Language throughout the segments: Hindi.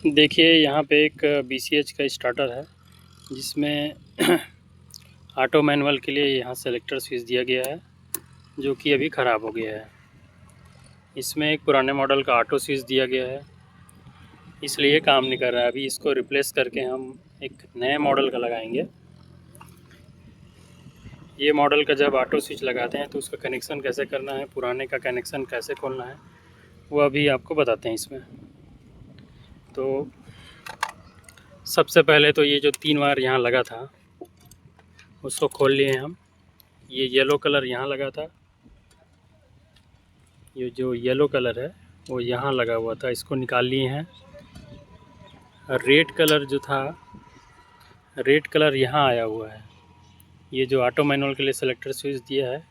देखिए यहाँ पे एक BCH का स्टार्टर है जिसमें ऑटो मैनुअल के लिए यहाँ सेलेक्टर स्विच दिया गया है जो कि अभी ख़राब हो गया है। इसमें एक पुराने मॉडल का ऑटो स्विच दिया गया है, इसलिए काम नहीं कर रहा है। अभी इसको रिप्लेस करके हम एक नए मॉडल का लगाएंगे। ये मॉडल का जब ऑटो स्विच लगाते हैं तो उसका कनेक्शन कैसे करना है, पुराने का कनेक्शन कैसे खोलना है, वो अभी आपको बताते हैं इसमें। तो सबसे पहले तो ये जो 3 वायर यहाँ लगा था उसको खोल लिए हम। ये येलो कलर यहाँ लगा था, ये जो येलो कलर है वो यहाँ लगा हुआ था, इसको निकाल लिए हैं। रेड कलर जो था, रेड कलर यहाँ आया हुआ है। ये जो ऑटो मैनुअल के लिए सेलेक्टर स्विच दिया है,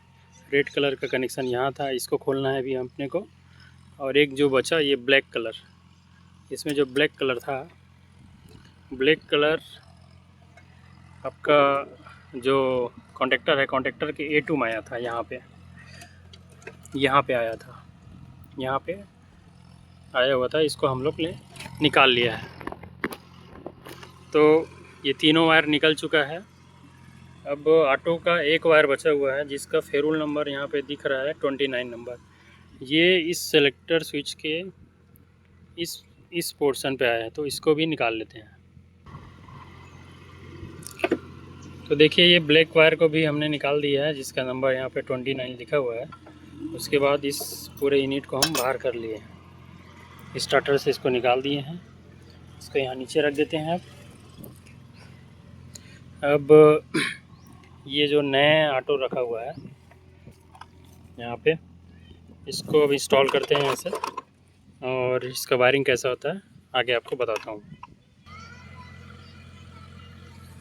रेड कलर का कनेक्शन यहाँ था, इसको खोलना है अभी अपने को। और एक जो बचा ये ब्लैक कलर, इसमें जो ब्लैक कलर था, ब्लैक कलर आपका जो कॉन्टेक्टर है, कॉन्टेक्टर के A2 में आया था। यहाँ पे आया था, यहाँ पे आया हुआ था, इसको हम लोग ने निकाल लिया है। तो ये तीनों वायर निकल चुका है। अब ऑटो का एक वायर बचा हुआ है जिसका फेरुल नंबर यहाँ पे दिख रहा है 29 नंबर। ये इस सेलेक्टर स्विच के इस पोर्शन पे आया है, तो इसको भी निकाल लेते हैं। तो देखिए ये ब्लैक वायर को भी हमने निकाल दिया है जिसका नंबर यहाँ पे 29 लिखा हुआ है। उसके बाद इस पूरे यूनिट को हम बाहर कर लिए हैं, स्टार्टर से इसको निकाल दिए हैं। इसको यहाँ नीचे रख देते हैं। अब ये जो नया ऑटो रखा हुआ है यहाँ पे, इसको अब इंस्टॉल करते हैं ऐसे, और इसका वायरिंग कैसा होता है आगे आपको बताता हूँ।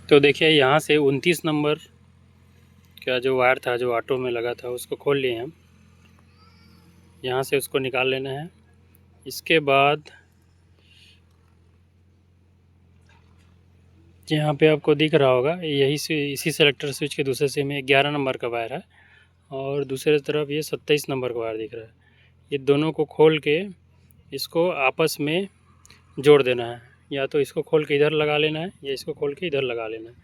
तो देखिए यहाँ से 29 नंबर का जो वायर था जो ऑटो में लगा था उसको खोल लिए हम। यहाँ से उसको निकाल लेना है। इसके बाद यहाँ पे आपको दिख रहा होगा यही से इसी सेलेक्टर स्विच के दूसरे से में 11 नंबर का वायर है और दूसरे तरफ ये 27 नंबर का वायर दिख रहा है। ये दोनों को खोल के इसको आपस में जोड़ देना है, या तो इसको खोल के इधर लगा लेना है या इसको खोल के इधर लगा लेना है।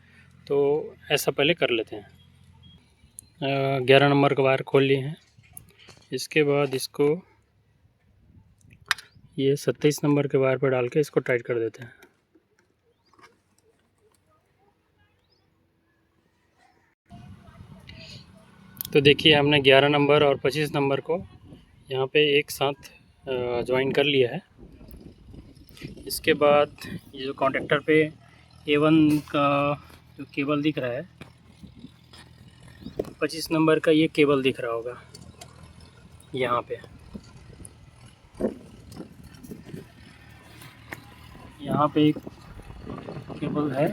तो ऐसा पहले कर लेते हैं। 11 नंबर का वायर खोल लिए हैं। इसके बाद इसको ये 27 नंबर के वायर पर डाल के इसको टाइट कर देते हैं। तो देखिए हमने 11 नंबर और 25 नंबर को यहाँ पे एक साथ ज्वाइन कर लिया है। इसके बाद ये जो कॉन्टेक्टर पे A1 का जो केबल दिख रहा है, 25 नंबर का ये केबल दिख रहा होगा यहाँ पे। यहाँ पे एक केबल है,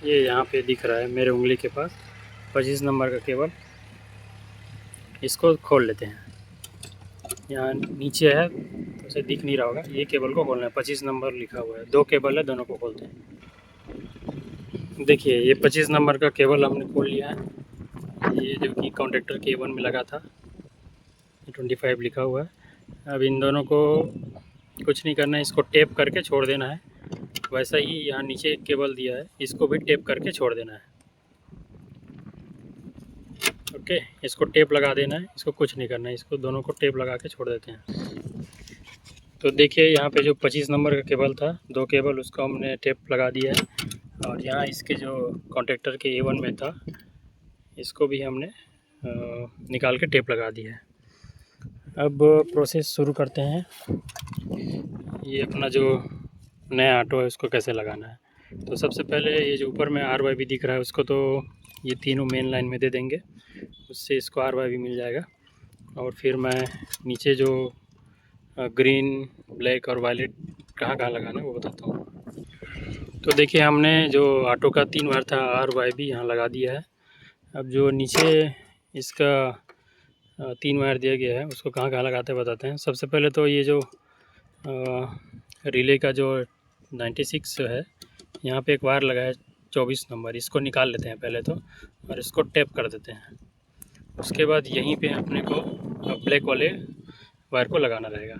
ये यहाँ पे दिख रहा है मेरे उंगली के पास 25 नंबर का केबल। इसको खोल लेते हैं। यहाँ नीचे है तो उसे दिख नहीं रहा होगा, ये केबल को खोलना है। 25 नंबर लिखा हुआ है, 2 केबल है, दोनों को खोलते हैं। देखिए ये 25 नंबर का केबल हमने खोल लिया है। ये जो कि कॉन्टेक्टर के A1 में लगा था, 25 लिखा हुआ है। अब इन दोनों को कुछ नहीं करना है, इसको टेप करके छोड़ देना है। वैसा ही यहाँ नीचे एक केबल दिया है, इसको भी टेप करके छोड़ देना है। ओके, इसको टेप लगा देना है, इसको कुछ नहीं करना है, इसको दोनों को टेप लगा के छोड़ देते हैं। तो देखिए यहाँ पे जो 25 नंबर का केबल था, 2 केबल, उसको हमने टेप लगा दिया है। और यहाँ इसके जो कॉन्टेक्टर के A1 में था, इसको भी हमने निकाल के टेप लगा दिया है। अब प्रोसेस शुरू करते हैं। ये अपना जो नया ऑटो है उसको कैसे लगाना है। तो सबसे पहले ये जो ऊपर में RYB दिख रहा है उसको तो ये तीनों मेन लाइन में दे देंगे, उससे इसको RYB मिल जाएगा। और फिर मैं नीचे जो ग्रीन, ब्लैक और वायलेट कहाँ लगाना है वो बताता हूँ। तो देखिए हमने जो ऑटो का 3 वायर था RYB यहाँ लगा दिया है। अब जो नीचे इसका 3 वायर दिया गया है उसको कहाँ लगाते हैं बताते हैं। सबसे पहले तो ये जो रिले का जो 96 है, यहाँ पे एक वायर लगा है 24 नंबर, इसको निकाल लेते हैं पहले तो, और इसको टेप कर देते हैं। उसके बाद यहीं पे अपने को ब्लैक वाले वायर को लगाना रहेगा।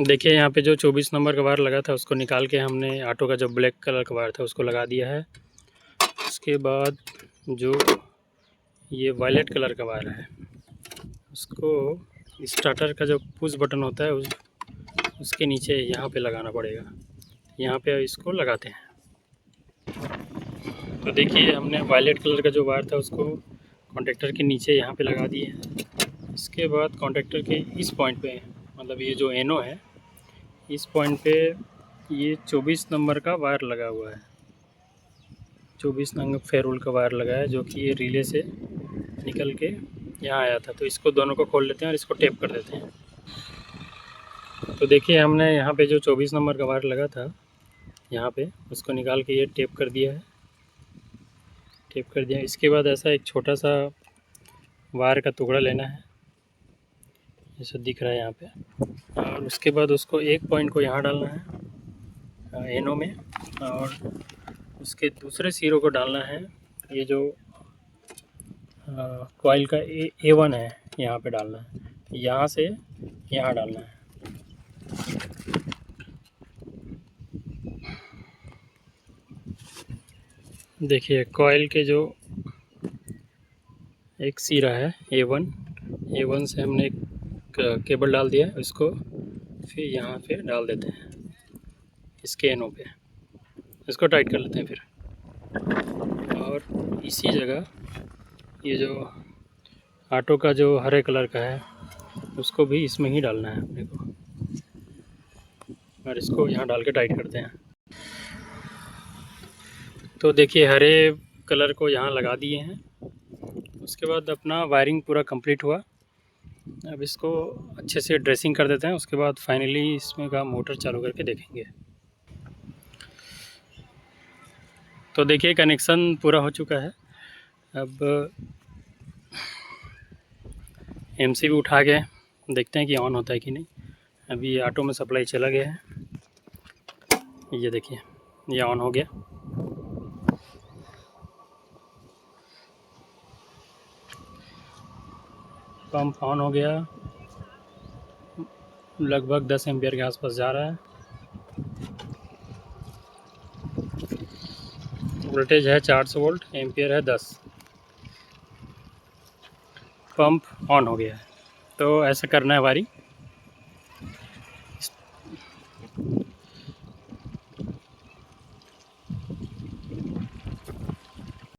देखिए यहाँ पे जो 24 नंबर का वायर लगा था उसको निकाल के हमने ऑटो का जो ब्लैक कलर का वायर था उसको लगा दिया है। उसके बाद जो ये वायलेट कलर का वायर है उसको स्टार्टर का जो पुश बटन होता है उसके नीचे यहाँ पे लगाना पड़ेगा। यहाँ पे इसको लगाते हैं। तो देखिए हमने वायलेट कलर का जो वायर था उसको कॉन्टेक्टर के नीचे यहाँ पे लगा दिए हैं। इसके बाद कॉन्टेक्टर के इस पॉइंट पे, मतलब ये जो एनो है इस पॉइंट पे ये 24 नंबर का वायर लगा हुआ है। 24 नंबर फेरुल का वायर लगा है जो कि ये रिले से निकल के यहाँ आया था। तो इसको दोनों को खोल लेते हैं और इसको टेप कर देते हैं। तो देखिए हमने यहाँ पे जो 24 नंबर का वायर लगा था यहाँ पे उसको निकाल के ये टेप कर दिया है। टेप कर दिया। इसके बाद ऐसा एक छोटा सा वायर का टुकड़ा लेना है, जैसा दिख रहा है यहाँ पे, और उसके बाद उसको एक पॉइंट को यहाँ डालना है एनो में, और उसके दूसरे सिरों को डालना है ये जो कॉइल का A1 है यहाँ पे डालना है, यहाँ से यहाँ डालना है। देखिए कॉइल के जो एक सिरा है A1 से हमने एक केबल डाल दिया है, उसको फिर यहाँ पे डाल देते हैं इसके एनो पे। इसको टाइट कर लेते हैं फिर। और इसी जगह ये जो ऑटो का जो हरे कलर का है उसको भी इसमें ही डालना है अपने को, और इसको यहाँ डाल के टाइट करते हैं। तो देखिए हरे कलर को यहाँ लगा दिए हैं। उसके बाद अपना वायरिंग पूरा कंप्लीट हुआ। अब इसको अच्छे से ड्रेसिंग कर देते हैं। उसके बाद फाइनली इसमें का मोटर चालू करके देखेंगे। तो देखिए कनेक्शन पूरा हो चुका है। अब MCB उठा के देखते हैं कि ऑन होता है कि नहीं। अभी ऑटो में सप्लाई चला गया है, ये देखिए ये ऑन हो गया। पंप ऑन हो गया, लगभग 10 एम्पियर के आसपास जा रहा है। वोल्टेज है 400 वोल्ट, एम्पियर है 10। पंप ऑन हो गया है। तो ऐसा करना है वायरिंग।